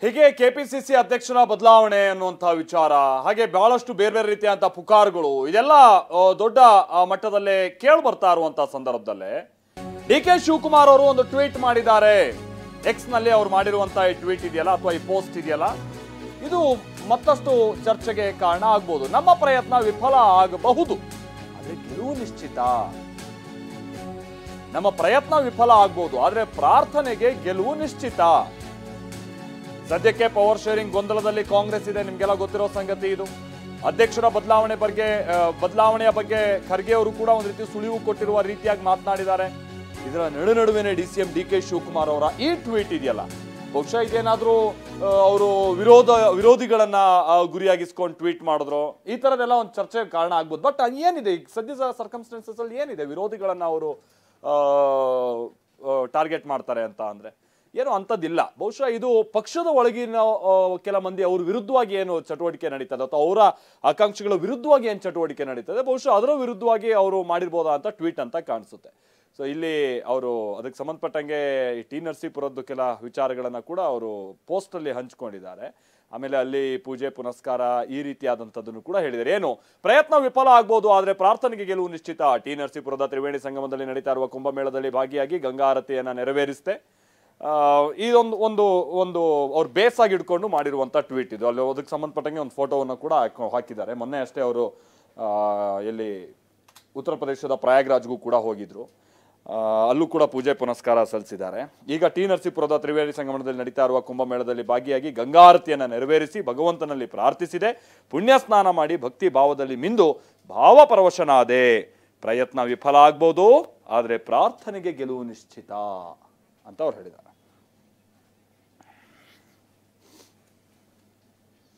ಹೀಗೆ ಕೆಪಿಸಿಸಿ ಅಧ್ಯಕ್ಷರ ಬದಲಾವಣೆ ಅನ್ನುವಂತ ವಿಚಾರ ಹಾಗೆ ಬಹಳಷ್ಟು ಬೇರೆ ಬೇರೆ ರೀತಿಯಂತ ಪುಕಾರುಗಳು ಇದೆಲ್ಲ ದೊಡ್ಡ ಮಟ್ಟದಲ್ಲೇ ಕೇಳಿ ಬರ್ತಾ ಇರುವಂತ ಸಂದರ್ಭದಲ್ಲೇ ಡಿಕೆ ಶಿವಕುಮಾರ್ ಅವರು ಒಂದು ಟ್ವೀಟ್ ಮಾಡಿದ್ದಾರೆ. ಎಕ್ಸ್ ನಲ್ಲಿ ಅವರು ಮಾಡಿರುವಂತ ಈ ಟ್ವೀಟ್ ಇದೆಯಲ್ಲ ಅಥವಾ ಈ ಪೋಸ್ಟ್ ಇದೆಯಲ್ಲ ಇದು ಮತ್ತಷ್ಟು ಚರ್ಚೆಗೆ ಕಾರಣ ಆಗಬಹುದು. ನಮ್ಮ ಪ್ರಯತ್ನ ವಿಫಲ ಆಗಬಹುದು ಆದ್ರೆ ಗೆಲುವು ನಿಶ್ಚಿತ. ನಮ್ಮ ಪ್ರಯತ್ನ ವಿಫಲ ಆಗಬಹುದು ಆದ್ರೆ ಪ್ರಾರ್ಥನೆಗೆ ಗೆಲುವು ನಿಶ್ಚಿತ. ಸದ್ಯಕ್ಕೆ ಪವರ್ ಶೇರಿಂಗ್ ಗೊಂದಲದಲ್ಲಿ ಕಾಂಗ್ರೆಸ್ ಇದೆ, ನಿಮ್ಗೆಲ್ಲ ಗೊತ್ತಿರೋ ಸಂಗತಿ ಇದು. ಅಧ್ಯಕ್ಷರ ಬದಲಾವಣೆಯ ಬಗ್ಗೆ ಖರ್ಗೆ ಅವರು ಕೂಡ ಒಂದು ರೀತಿ ಸುಳಿವು ಕೊಟ್ಟಿರುವ ರೀತಿಯಾಗಿ ಮಾತನಾಡಿದ್ದಾರೆ. ಇದರ ನಡುವೆ ಡಿಸಿಎಂ ಡಿಕೆ ಶಿವಕುಮಾರ್ ಅವರ ಈ ಟ್ವೀಟ್ ಇದೆಯಲ್ಲ ಬಹುಶಃ ಇದೇನಾದ್ರೂ ಅವರು ವಿರೋಧಿಗಳನ್ನ ಗುರಿಯಾಗಿಸ್ಕೊಂಡು ಟ್ವೀಟ್ ಮಾಡಿದ್ರು ಈ ತರದೆಲ್ಲ ಒಂದು ಚರ್ಚೆಗೆ ಕಾರಣ ಆಗ್ಬೋದು. ಬಟ್ ಏನಿದೆ ಈಗ ಸದ್ಯದ ಸರ್ಕಮ್ಸ್ಟೆನ್ಸಸ್ ಅಲ್ಲಿ ಏನಿದೆ ವಿರೋಧಿಗಳನ್ನ ಅವರು ಟಾರ್ಗೆಟ್ ಮಾಡ್ತಾರೆ ಅಂತ ಅಂದ್ರೆ ಏನು ಅಂಥದ್ದಿಲ್ಲ. ಬಹುಶಃ ಇದು ಪಕ್ಷದ ಒಳಗಿನ ಕೆಲ ಮಂದಿ ಅವ್ರ ವಿರುದ್ಧವಾಗಿ ಏನು ಚಟುವಟಿಕೆ ನಡೀತದೆ ಅಥವಾ ಅವರ ಆಕಾಂಕ್ಷೆಗಳ ವಿರುದ್ಧವಾಗಿ ಏನು ಚಟುವಟಿಕೆ ನಡೀತದೆ ಬಹುಶಃ ಅದರ ವಿರುದ್ಧವಾಗಿ ಅವರು ಮಾಡಿರ್ಬೋದಾ ಅಂತ ಟ್ವೀಟ್ ಅಂತ ಕಾಣಿಸುತ್ತೆ. ಸೊ ಇಲ್ಲಿ ಅವರು ಅದಕ್ಕೆ ಸಂಬಂಧಪಟ್ಟಂಗೆ ಟಿ ನರಸೀಪುರದ್ದು ಕೆಲ ವಿಚಾರಗಳನ್ನ ಕೂಡ ಅವರು ಪೋಸ್ಟ್ ಅಲ್ಲಿ ಹಂಚ್ಕೊಂಡಿದ್ದಾರೆ. ಆಮೇಲೆ ಅಲ್ಲಿ ಪೂಜೆ ಪುನಸ್ಕಾರ ಈ ರೀತಿಯಾದಂಥದ್ದನ್ನು ಕೂಡ ಹೇಳಿದ್ದಾರೆ. ಏನು ಪ್ರಯತ್ನ ವಿಫಲ ಆಗ್ಬೋದು ಆದ್ರೆ ಪ್ರಾರ್ಥನೆಗೆ ಗೆಲುವು ನಿಶ್ಚಿತ. ಟಿ ನರಸೀಪುರದ ತ್ರಿವೇಣಿ ಸಂಗಮದಲ್ಲಿ ನಡೀತಾ ಇರುವ ಕುಂಭಮೇಳದಲ್ಲಿ ಭಾಗಿಯಾಗಿ ಗಂಗಾ ಆರತಿಯನ್ನ ನೆರವೇರಿಸಿದೆ. ಇದೊಂದು ಅವ್ರು ಬೇಸ್ ಆಗಿ ಇಟ್ಕೊಂಡು ಮಾಡಿರುವಂತ ಟ್ವೀಟ್ ಇದು. ಅಲ್ಲಿ ಅದಕ್ಕೆ ಸಂಬಂಧಪಟ್ಟಂಗೆ ಒಂದು ಫೋಟೋವನ್ನು ಕೂಡ ಹಾಕಿದ್ದಾರೆ. ಮೊನ್ನೆ ಅಷ್ಟೇ ಅವರು ಎಲ್ಲಿ ಉತ್ತರ ಪ್ರದೇಶದ ಪ್ರಯಾಗ್ರಾಜ್ಗೂ ಕೂಡ ಹೋಗಿದ್ರು, ಅಲ್ಲೂ ಕೂಡ ಪೂಜೆ ಪುನಸ್ಕಾರ ಸಲ್ಲಿಸಿದ್ದಾರೆ. ಈಗ ಟಿ ನರಸೀಪುರದ ತ್ರಿವೇಣಿ ಸಂಗಮದಲ್ಲಿ ನಡೀತಾ ಇರುವ ಕುಂಭಮೇಳದಲ್ಲಿ ಭಾಗಿಯಾಗಿ ಗಂಗಾರತಿಯನ್ನು ನೆರವೇರಿಸಿ ಭಗವಂತನಲ್ಲಿ ಪ್ರಾರ್ಥಿಸಿದೆ. ಪುಣ್ಯ ಸ್ನಾನ ಮಾಡಿ ಭಕ್ತಿ ಭಾವದಲ್ಲಿ ಮಿಂದು ಭಾವಪರವಶನಾದೆ. ಪ್ರಯತ್ನ ವಿಫಲ ಆಗ್ಬೋದು ಆದ್ರೆ ಪ್ರಾರ್ಥನೆಗೆ ಗೆಲುವು ನಿಶ್ಚಿತ ಅಂತ ಅವ್ರು ಹೇಳಿದ್ದಾರೆ.